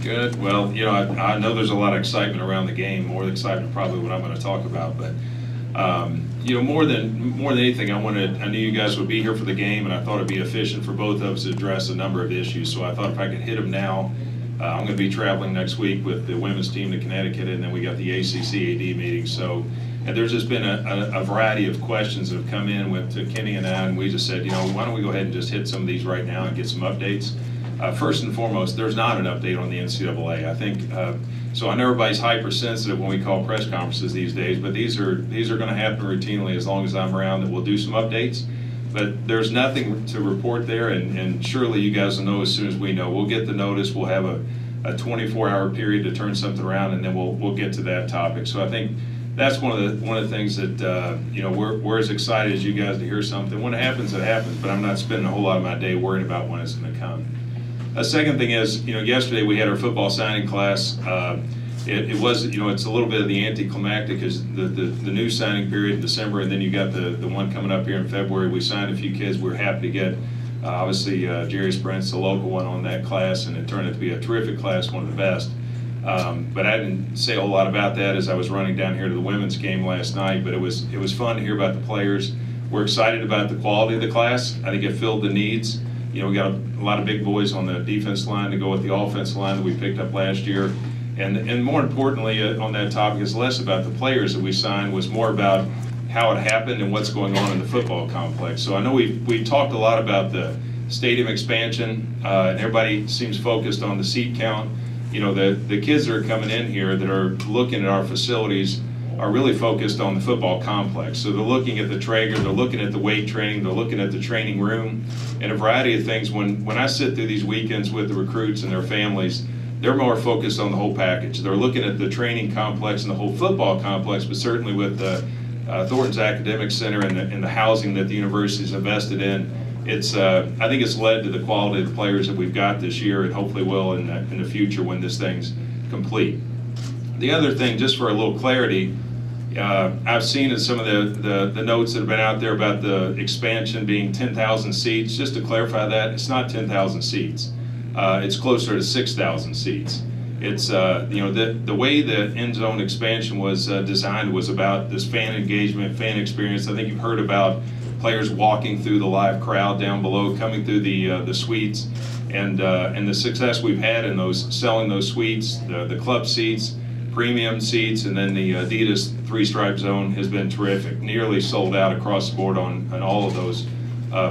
Good. Well, I know there's a lot of excitement around the game, more excitement probably what I'm going to talk about. But more than anything, I knew you guys would be here for the game, and I thought it'd be efficient for both of us to address a number of issues. So I thought if I could hit them now, I'm going to be traveling next week with the women's team to Connecticut, and then we got the ACC-AD meeting. So, and there's just been a variety of questions that have come in to Kenny and I, and we just said, why don't we go ahead and just hit some of these right now and get some updates. First and foremost, there's not an update on the NCAA. I think so. I know everybody's hypersensitive when we call press conferences these days, but these are going to happen routinely as long as I'm around. That we'll do some updates, but there's nothing to report there. And surely you guys will know as soon as we know. We'll get the notice. We'll have a 24-hour period to turn something around, and then we'll get to that topic. So I think that's one of the things that we're as excited as you guys to hear something. When it happens, but I'm not spending a whole lot of my day worrying about when it's going to come. A second thing is, yesterday we had our football signing class. It was, it's a little bit of the anticlimactic because the new signing period in December, and then you got the one coming up here in February. We signed a few kids. We're happy to get, obviously, Jerry Sprint's the local one on that class, and it turned out to be a terrific class, one of the best. But I didn't say a whole lot about that as I was running down here to the women's game last night, but it was fun to hear about the players. We're excited about the quality of the class. I think it filled the needs. We got a lot of big boys on the defense line to go with the offensive line that we picked up last year. And more importantly on that topic is less about the players that we signed, was more about how it happened and what's going on in the football complex. So I know we talked a lot about the stadium expansion, and everybody seems focused on the seat count. The kids that are coming in here that are looking at our facilities are really focused on the football complex. So they're looking at the Traeger, they're looking at the weight training, they're looking at the training room, and a variety of things. When I sit through these weekends with the recruits and their families, they're more focused on the whole package. They're looking at the training complex and the whole football complex, but certainly with the Thornton's Academic Center and the housing that the university's invested in, I think it's led to the quality of the players that we've got this year, and hopefully will in the future when this thing's complete. The other thing, just for a little clarity, I've seen in some of the notes that have been out there about the expansion being 10,000 seats. Just to clarify that, it's not 10,000 seats. It's closer to 6,000 seats. It's the way the end zone expansion was designed was about this fan engagement, fan experience. I think you've heard about players walking through the live crowd down below, coming through the suites, and the success we've had in selling those suites, the club seats, premium seats, and then the Adidas three-stripe zone has been terrific. Nearly sold out across the board on all of those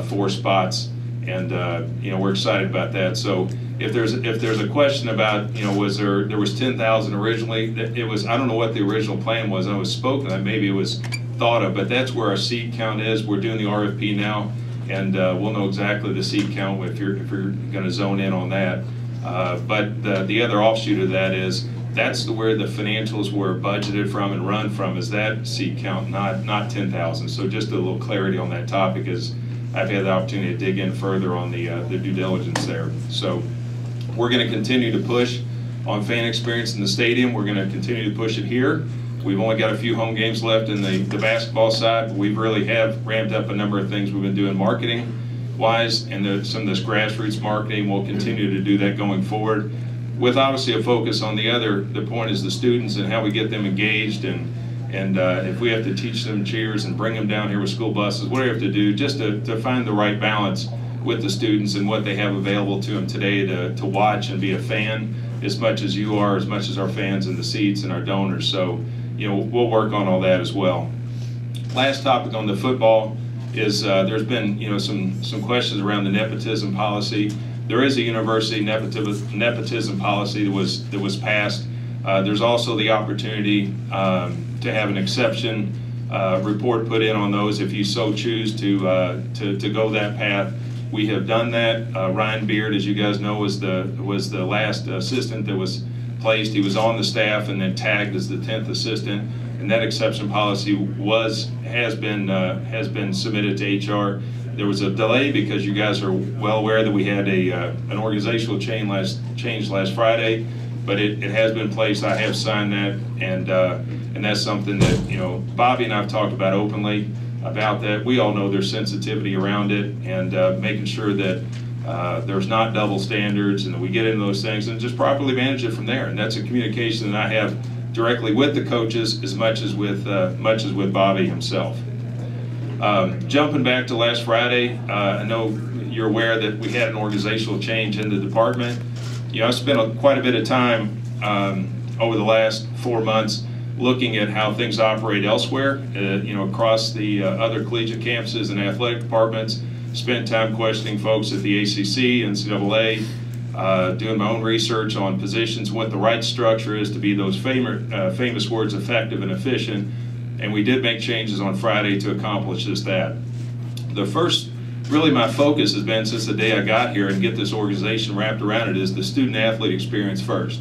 4 spots, and we're excited about that. So if there's a question about there was 10,000 originally, it was, I don't know what the original plan was. I was spoken that maybe it was thought of, but that's where our seat count is. We're doing the RFP now, and we'll know exactly the seat count if you're going to zone in on that. But the other offshoot of that is that's where the financials were budgeted from and run from, is that seat count, not 10,000. So just a little clarity on that topic, as I've had the opportunity to dig in further on the due diligence there. So we're going to continue to push on fan experience in the stadium. We're going to continue to push it here. We've only got a few home games left in the basketball side, but we really have ramped up a number of things we've been doing marketing-wise, and some of this grassroots marketing. We'll continue to do that going forward, with obviously a focus on the point is the students and how we get them engaged, and if we have to teach them cheers and bring them down here with school buses, whatever we have to do, just to find the right balance with the students and what they have available to them today to watch and be a fan as much as you are, as much as our fans in the seats and our donors. So we'll work on all that as well. Last topic on the football is there's been some questions around the nepotism policy. There is a university nepotism policy that was passed. There's also the opportunity to have an exception report put in on those if you so choose to go that path. We have done that. Ryan Beard, as you guys know, was the last assistant that was placed. He was on the staff and then tagged as the 10th assistant, and that exception policy has been submitted to HR. There was a delay because you guys are well aware that we had an organizational change last Friday, but it has been placed. I have signed that, and that's something that Bobby and I have talked about openly about that. We all know there's sensitivity around it, and making sure that there's not double standards, and that we get into those things and just properly manage it from there. And that's a communication that I have directly with the coaches as much as with Bobby himself. Jumping back to last Friday, I know you're aware that we had an organizational change in the department. You know, I spent quite a bit of time over the last 4 months looking at how things operate elsewhere, you know, across the other collegiate campuses and athletic departments. Spent time questioning folks at the ACC, NCAA, doing my own research on positions, what the right structure is to be those famous words, effective and efficient. And we did make changes on Friday to accomplish just that. The first, really my focus has been since the day I got here and get this organization wrapped around it is the student-athlete experience first.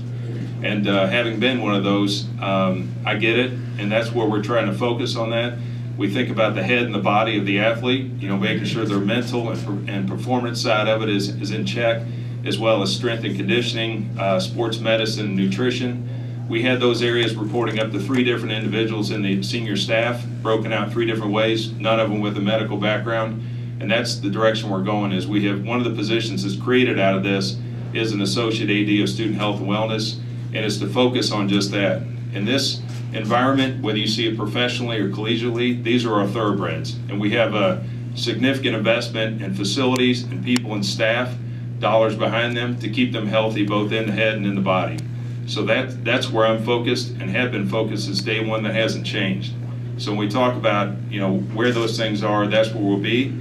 And having been one of those, I get it, and that's where we're trying to focus on that. We think about the head and the body of the athlete, you know, making sure their mental and performance side of it is in check, as well as strength and conditioning, sports medicine, and nutrition. We had those areas reporting up to 3 different individuals in the senior staff, broken out 3 different ways, none of them with a medical background. And that's the direction we're going. Is we have one of the positions that's created out of this is an associate AD of student health and wellness, and it's to focus on just that. In this environment, whether you see it professionally or collegiately, these are our thoroughbreds, and we have a significant investment in facilities and people and staff, dollars behind them to keep them healthy both in the head and in the body. So that's where I'm focused and have been focused since day one. That hasn't changed. So when we talk about, you know, where those things are, that's where we'll be.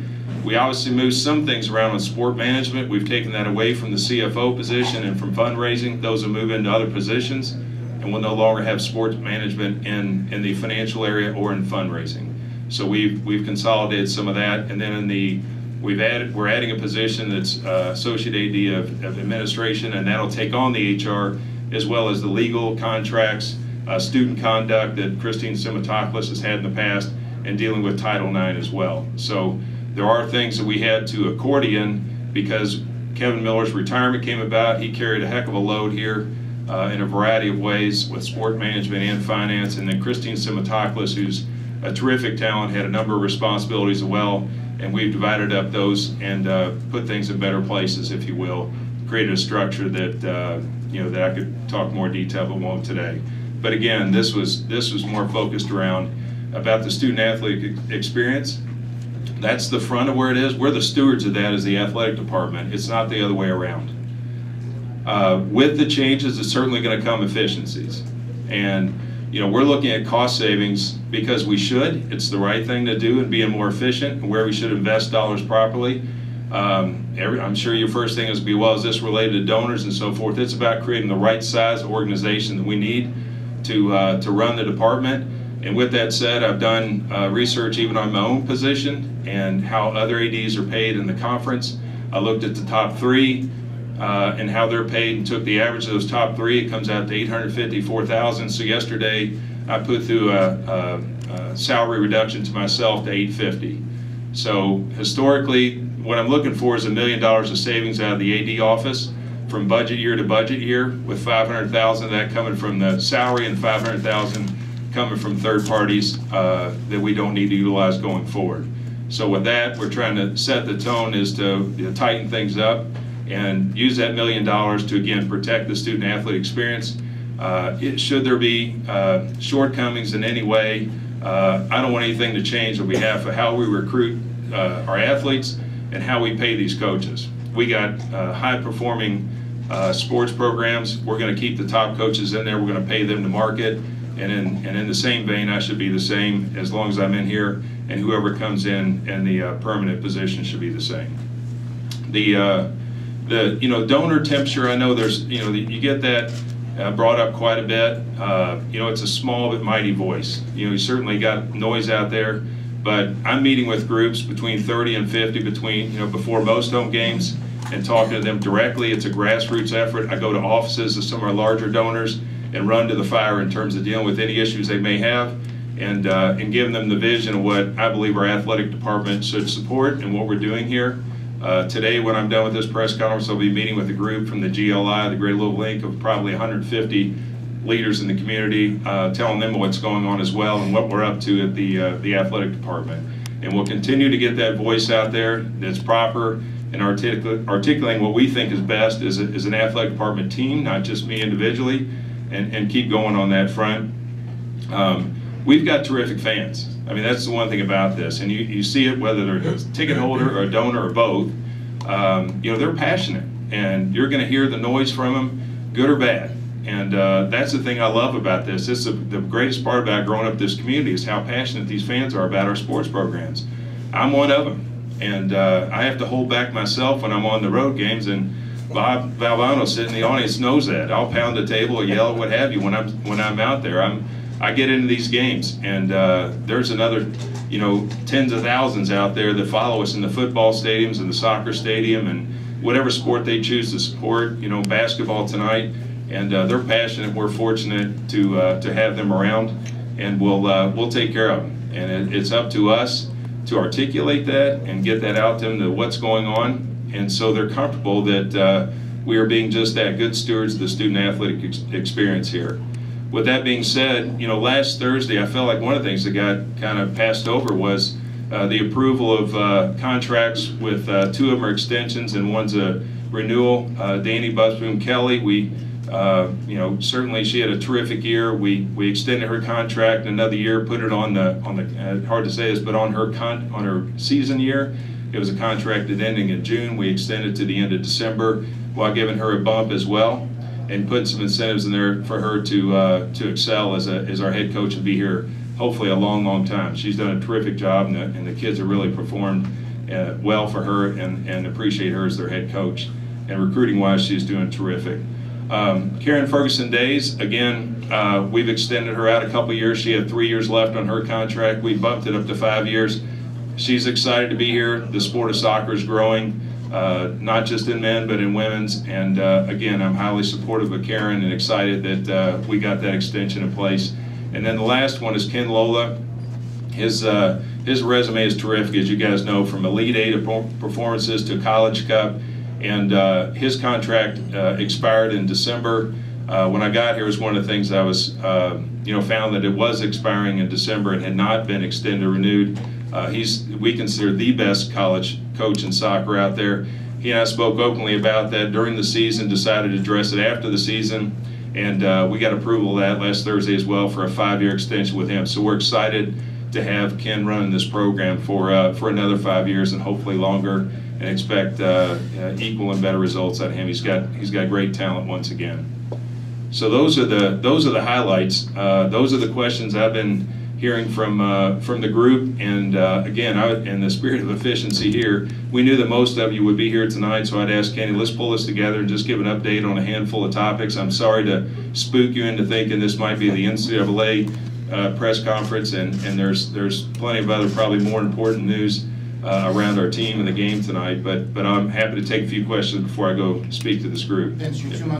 We obviously moved some things around on sport management. We've taken that away from the CFO position and from fundraising. Those will move into other positions, and we'll no longer have sports management in the financial area or in fundraising. So we've consolidated some of that, and then we're adding a position that's associate AD of administration, and that'll take on the HR as well as the legal contracts, student conduct that Christine Simatopoulos has had in the past, and dealing with Title IX as well. So there are things that we had to accordion because Kevin Miller's retirement came about. He carried a heck of a load here in a variety of ways with sport management and finance. And then Christine Simatopoulos, who's a terrific talent, had a number of responsibilities as well. And we've divided up those and put things in better places, if you will, created a structure that you know, that I could talk more detail but won't today. But again, this was more focused around about the student-athlete experience. That's the front of where it is. We're the stewards of that as the athletic department. It's not the other way around. With the changes, it's certainly going to come efficiencies. And you know, we're looking at cost savings because we should. It's the right thing to do and being more efficient and where we should invest dollars properly. I'm sure your first thing is to be, well, is this related to donors and so forth? It's about creating the right size organization that we need to run the department. And with that said, I've done research even on my own position and how other ADs are paid in the conference. I looked at the top 3 and how they're paid and took the average of those top 3. It comes out to $854,000. So yesterday I put through a salary reduction to myself to $850,000. So historically, what I'm looking for is $1 million of savings out of the AD office from budget year to budget year, with $500,000 of that coming from the salary and $500,000 coming from third parties that we don't need to utilize going forward. So with that, we're trying to set the tone is to tighten things up and use that $1 million to, again, protect the student-athlete experience. Should there be shortcomings in any way, I don't want anything to change on behalf of how we recruit our athletes and how we pay these coaches. We got high-performing sports programs. We're going to keep the top coaches in there. We're going to pay them to market. And in the same vein, I should be the same as long as I'm in here, and whoever comes in the permanent position should be the same. The you know, donor temperature, I know there's, you know, you get that brought up quite a bit. You know, it's a small but mighty voice. You know, you certainly got noise out there, but I'm meeting with groups between 30 and 50 between, you know, before most home games and talking to them directly. It's a grassroots effort. I go to offices of some of our larger donors and run to the fire in terms of dealing with any issues they may have and giving them the vision of what I believe our athletic department should support and what we're doing here. Today, when I'm done with this press conference, I'll be meeting with a group from the GLI, the Great Louisville Link, of probably 150 leaders in the community, telling them what's going on as well and what we're up to at the athletic department. And we'll continue to get that voice out there that's proper and articulating what we think is best as an athletic department team, not just me individually, and keep going on that front. We've got terrific fans. I mean, that's the one thing about this, and you see it whether they're a ticket holder or a donor or both. You know, they're passionate, and you're going to hear the noise from them, good or bad. And that's the thing I love about this. This is the greatest part about growing up in this community is how passionate these fans are about our sports programs. I'm one of them, and I have to hold back myself when I'm on the road games, and Bob Valvano sitting in the audience knows that. I'll pound the table or yell or what have you when I'm out there. I get into these games, and there's another, you know, tens of thousands out there that follow us in the football stadiums and the soccer stadium and whatever sport they choose to support. You know, basketball tonight, and they're passionate. We're fortunate to have them around, and we'll take care of them. And it's up to us to articulate that and get that out to them, to what's going on, and so they're comfortable that we are being just that, good stewards of the student athletic experience here. With that being said, you know, last Thursday I felt like one of the things that got kind of passed over was the approval of contracts with two of them are extensions and one's a renewal. Danny Busboom Kelly, we you know, certainly she had a terrific year. We extended her contract another year, put it on the hard to say this, but on her season year. It was a contract that ending in June. We extended to the end of December while giving her a bump as well, and put some incentives in there for her to excel as our head coach and be here hopefully a long time. She's done a terrific job, and the kids have really performed well for her and appreciate her as their head coach. And recruiting wise, she's doing terrific. Karen Ferguson Days, again, we've extended her out a couple years. She had 3 years left on her contract. We bumped it up to 5 years. She's excited to be here. The sport of soccer is growing, not just in men, but in women's. And again, I'm highly supportive of Karen and excited that we got that extension in place. And then the last one is Ken Lola. His resume is terrific, as you guys know, from Elite Eight performances to College Cup. And his contract expired in December. When I got here, it was one of the things I was, you know, found that it was expiring in December and had not been extended or renewed. We consider the best college coach in soccer out there. He and I spoke openly about that during the season, decided to address it after the season, and we got approval of that last Thursday as well for a 5-year extension with him. So we're excited to have Ken running this program for another 5 years and hopefully longer, and expect equal and better results out of him. He's got great talent once again. So those are the highlights. Those are the questions I've been hearing from the group, and again, in the spirit of efficiency here, we knew that most of you would be here tonight, so I'd ask Kenny, let's pull this together and just give an update on a handful of topics. I'm sorry to spook you into thinking this might be the NCAA press conference, and there's plenty of other, probably more important news around our team and the game tonight, but I'm happy to take a few questions before I go speak to this group.